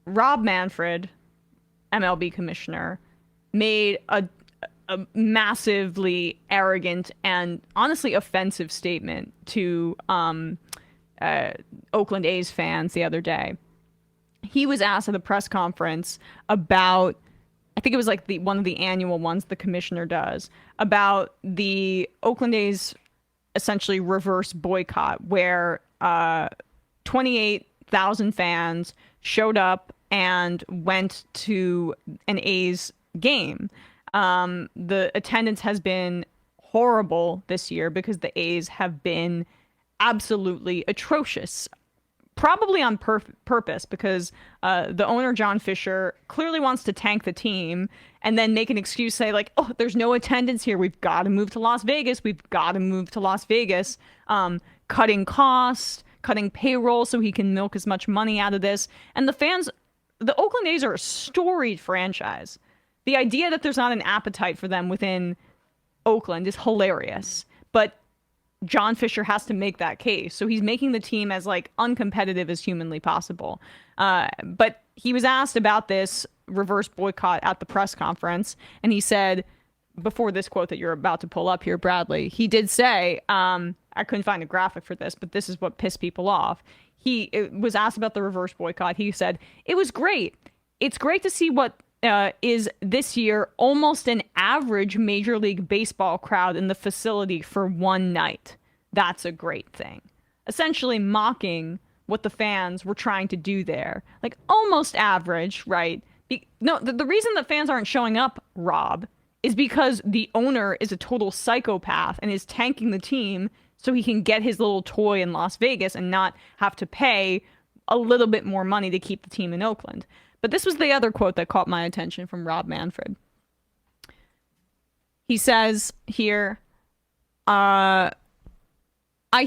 Rob Manfred, MLB commissioner, made a massively arrogant and honestly offensive statement to Oakland A's fans the other day. He was asked at a press conference about, I think it was like the one of the annual ones the commissioner does, about the Oakland A's essentially reverse boycott, where 28,000 fans showed up and went to an A's game. The attendance has been horrible this year because the A's have been absolutely atrocious. Probably on purpose, because the owner, John Fisher, clearly wants to tank the team and then make an excuse, say, like, oh, there's no attendance here. We've got to move to Las Vegas. We've got to move to Las Vegas. Cutting costs, cutting payroll so he can milk as much money out of this. And the fans, the Oakland A's are a storied franchise. The idea that there's not an appetite for them within Oakland is hilarious. But John Fisher has to make that case. So he's making the team as like uncompetitive as humanly possible. But he was asked about this reverse boycott at the press conference, and he said, before this quote that you're about to pull up here, Bradley, he did say, I couldn't find a graphic for this, but this is what pissed people off. He was asked about the reverse boycott. He said, it was great. It's great to see what is this year almost an average Major League Baseball crowd in the facility for one night. That's a great thing. Essentially mocking what the fans were trying to do there. Like, almost average, right? The reason that fans aren't showing up, Rob, is because the owner is a total psychopath and is tanking the team so he can get his little toy in Las Vegas and not have to pay a little bit more money to keep the team in Oakland. But this was the other quote that caught my attention from Rob Manfred. He says here, I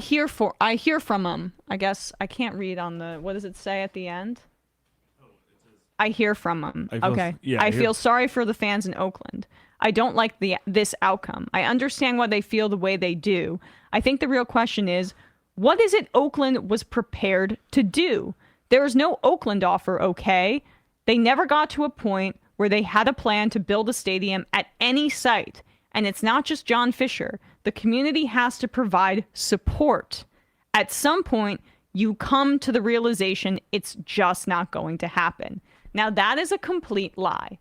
hear from him. I guess I can't read on the, what does it say at the end? I hear from him. Okay. I feel sorry for the fans in Oakland. I don't like this outcome. I understand why they feel the way they do. I think the real question is, what is it Oakland was prepared to do? There is no Oakland offer, okay? They never got to a point where they had a plan to build a stadium at any site. And it's not just John Fisher. The community has to provide support. At some point, you come to the realization it's just not going to happen. Now, that is a complete lie.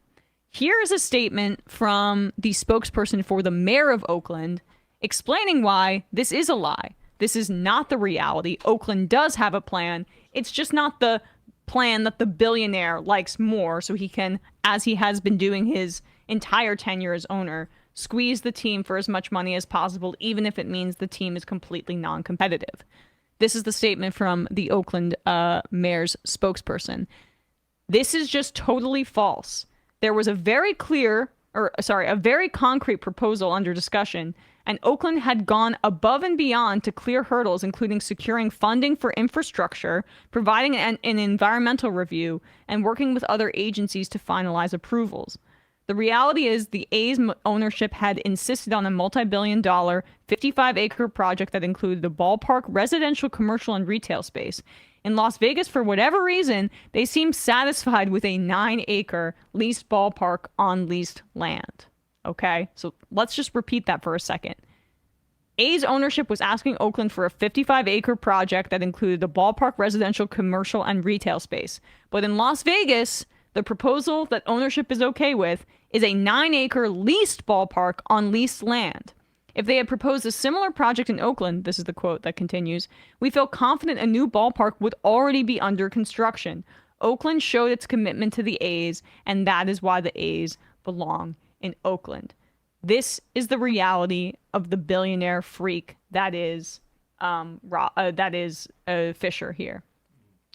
Here is a statement from the spokesperson for the mayor of Oakland explaining why this is a lie. This is not the reality. Oakland does have a plan. It's just not the plan that the billionaire likes more, so he can, as he has been doing his entire tenure as owner, squeeze the team for as much money as possible, even if it means the team is completely non-competitive. This is the statement from the Oakland mayor's spokesperson. This is just totally false. There was a very concrete proposal under discussion, and Oakland had gone above and beyond to clear hurdles, including securing funding for infrastructure, providing an environmental review, and working with other agencies to finalize approvals. The reality is the A's ownership had insisted on a multi-billion-dollar, 55-acre project that included a ballpark, residential, commercial, and retail space. In Las Vegas, for whatever reason, they seemed satisfied with a 9-acre leased ballpark on leased land. Okay, so let's just repeat that for a second. A's ownership was asking Oakland for a 55-acre project that included a ballpark, residential, commercial, and retail space. But in Las Vegas, the proposal that ownership is okay with is a 9-acre leased ballpark on leased land. If they had proposed a similar project in Oakland, this is the quote that continues, we feel confident a new ballpark would already be under construction. Oakland showed its commitment to the A's, and that is why the A's belong in Oakland. This is the reality of the billionaire freak that is Fisher here,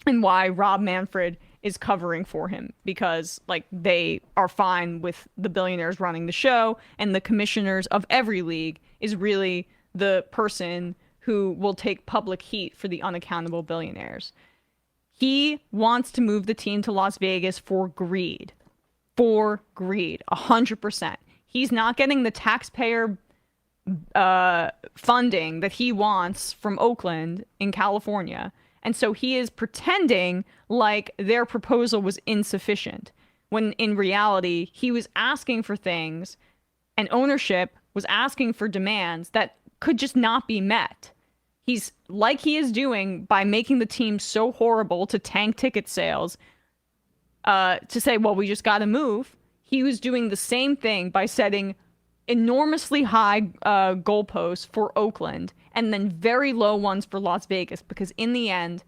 and why Rob Manfred is covering for him, because like they are fine with the billionaires running the show, and the commissioners of every league is really the person who will take public heat for the unaccountable billionaires. He wants to move the team to Las Vegas for greed. For greed, 100%. He's not getting the taxpayer funding that he wants from Oakland in California. And so he is pretending like their proposal was insufficient, when in reality, he was asking for things and ownership was asking for demands that could just not be met. He's like he is doing by making the team so horrible to tank ticket sales, to say, well, we just got to move. He was doing the same thing by setting enormously high goalposts for Oakland and then very low ones for Las Vegas, because in the end,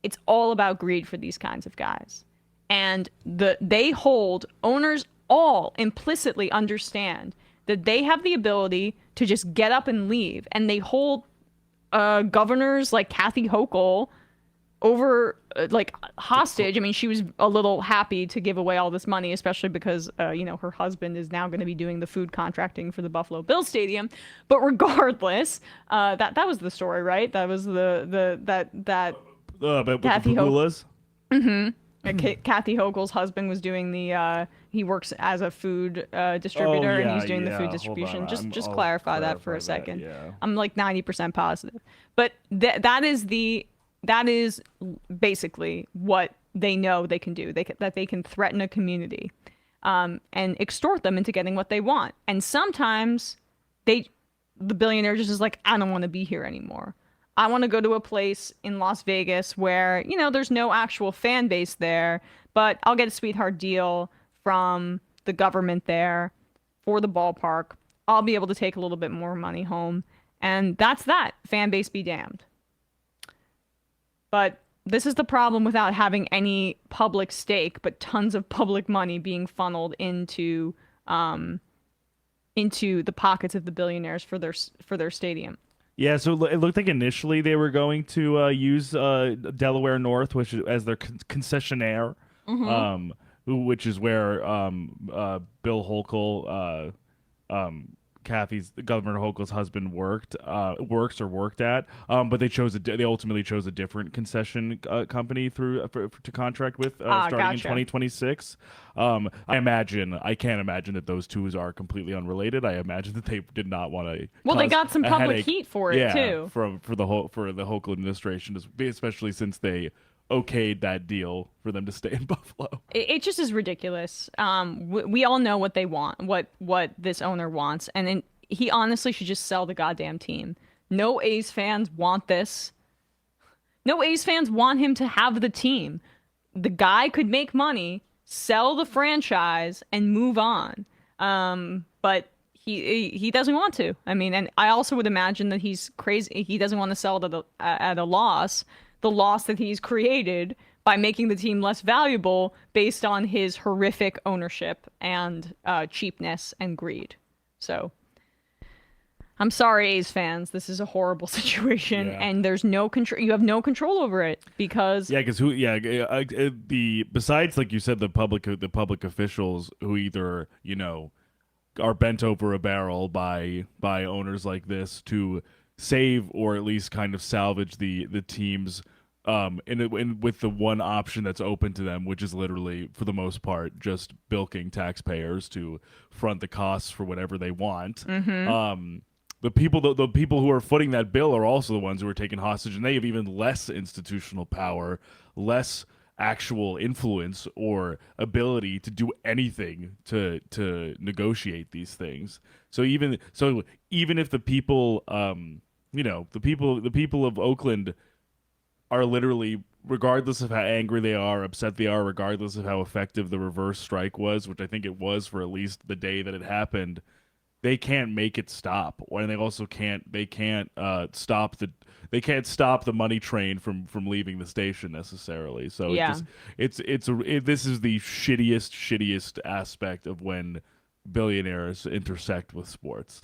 it's all about greed for these kinds of guys. And they hold owners all implicitly understand that they have the ability to just get up and leave, and they hold governors like Kathy Hochul over like hostage. I mean, she was a little happy to give away all this money, especially because her husband is now going to be doing the food contracting for the Buffalo Bills stadium. But regardless, that was the story, right? That was that Kathy Hochul. Kathy Hochul's husband was doing he works as a food distributor, and he's doing the food distribution. Just clarify that for a second. Yeah. I'm like 90% positive. But that is basically what they know they can do. That they can threaten a community, and extort them into getting what they want. And sometimes the billionaire just is like, I don't want to be here anymore. I want to go to a place in Las Vegas where, there's no actual fan base there, but I'll get a sweetheart deal from the government there for the ballpark. I'll be able to take a little bit more money home. And that's that. Fan base be damned. But this is the problem without having any public stake, but tons of public money being funneled into the pockets of the billionaires for their stadium. Yeah, so it looked like initially they were going to use Delaware North, which as their concessionaire, which is where Bill Hochul, Governor Hochul's husband worked at. But they ultimately chose a different concession company to contract with starting in 2026. I can't imagine that those two are completely unrelated. I imagine that they did not want to. Well, they got some public heat for it too. For the Hochul administration, especially since they okayed that deal for them to stay in Buffalo. It just is ridiculous. We all know what they want, what this owner wants, and he honestly should just sell the goddamn team. No A's fans want this. No A's fans want him to have the team. The guy could make money, sell the franchise, and move on. But he doesn't want to. I mean, and I also would imagine that he's crazy. He doesn't want to sell it at a loss. The loss that he's created by making the team less valuable based on his horrific ownership and cheapness and greed. So, I'm sorry, A's fans. This is a horrible situation, and there's no control. You have no control over it because besides, like you said, the public officials who either are bent over a barrel by owners like this to save or at least kind of salvage the team's with the one option that's open to them, which is literally for the most part just bilking taxpayers to front the costs for whatever they want. The people who are footing that bill are also the ones who are taken hostage, and they have even less institutional power, less actual influence or ability to do anything to negotiate these things. So even if the people the people of Oakland are literally, regardless of how angry they are, upset they are, regardless of how effective the reverse strike was, which I think it was for at least the day that it happened, they can't make it stop. And they also can't stop the money train from leaving the station necessarily. So this is the shittiest aspect of when billionaires intersect with sports.